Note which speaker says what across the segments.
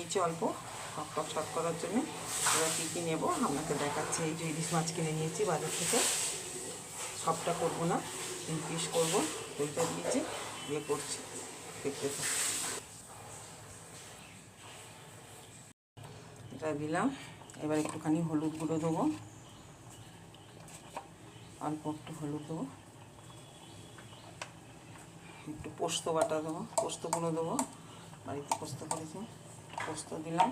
Speaker 1: নিয়েছি অল্প টক শট করার জন্য। এবার কী কী নেবো আপনাকে দেখাচ্ছি। এই যে ইলিশ মাছ কিনে নিয়েছি বাজার থেকে, সবটা করবো না, 3 পিস করবো। ওইটা দিয়েছি, দিয়ে করছি, দেখতে থাকি। এটা দিলাম। এবার একটুখানি হলুদ গুঁড়ো দেবো, অল্প একটু হলুদ দেবো, একটু পোস্ত বাটা দেবো, পোস্ত গুঁড়ো দেবো, বাড়িতে পোস্ত করেছি, পোস্ত দিলাম।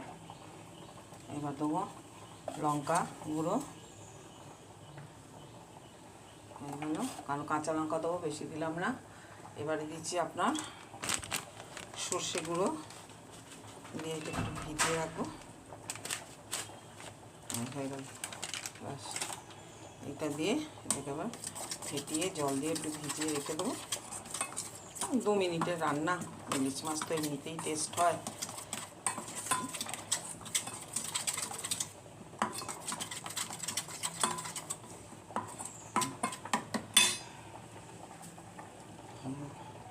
Speaker 1: এবার দেবো লঙ্কা গুঁড়ো, এগুলো কারণ কাঁচা লঙ্কা দেবো, বেশি দিলাম না। এবারে দিচ্ছি আপনার সর্ষে গুঁড়ো, দিয়ে এটা একটু ভিজিয়ে রাখবো, হয়ে গেল। ব্যাস, এটা দিয়ে এটাকে আবার ফেটিয়ে জল দিয়ে একটু ভিজিয়ে রেখে দেবো। 2 মিনিটের রান্না, ইলিশ মাছ তো এমনিতেই টেস্ট হয়।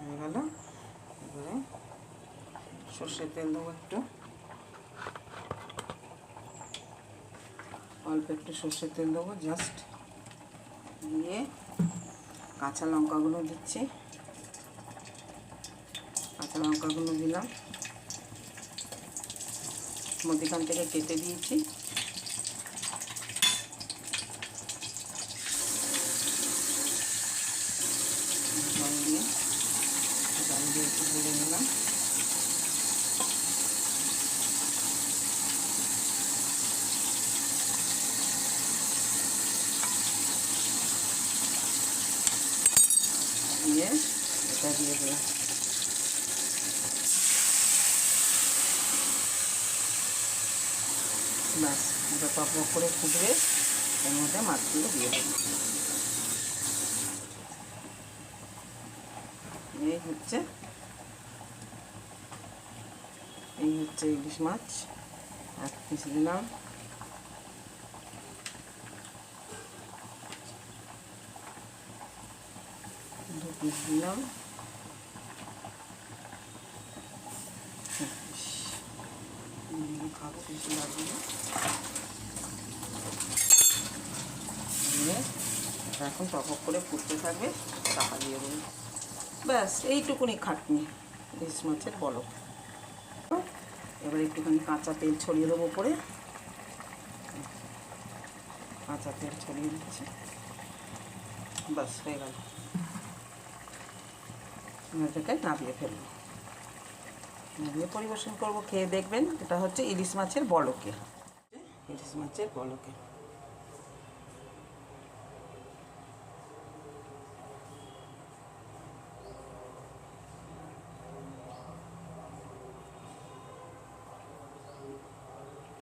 Speaker 1: হয়ে গেল। এবারে সর্ষের তেল দেবো একটু, অল্প একটু সর্ষের তেল দেবো জাস্ট, দিয়ে কাঁচা লঙ্কাগুলো দিচ্ছি, কাঁচা লঙ্কাগুলো দিলাম, মধ্যখান থেকে কেটে দিয়েছি। জল দিয়ে একটু ভেজে নিলাম। দিয়ে এটা দিয়ে দিলাম। ব্যাস, এটা টক করে ফুটবে, এর মধ্যে মাছগুলো দিয়ে দেবো। এই হচ্ছে ইলিশ মাছ। 1 পিস দিলাম, দু পিস দিলাম, খাবো কিছু লাগবে না। দিয়ে এখন টক করে ফুটতে থাকবে, টাকা দিয়ে দেবো। ব্যাস, এইটুকুনি খাটনি ইলিশ মাছের বলক। এবার একটুখানি কাঁচা তেল ছড়িয়ে দেবো উপরে, কাঁচা তেল ছড়িয়ে দিচ্ছি। ব্যাস, হয়ে গেল। এটাকে নামিয়ে ফেলবো, নামিয়ে পরিবেশন করবো, খেয়ে দেখবেন। এটা হচ্ছে ইলিশ মাছের বলকে, ইলিশ মাছের বলকে।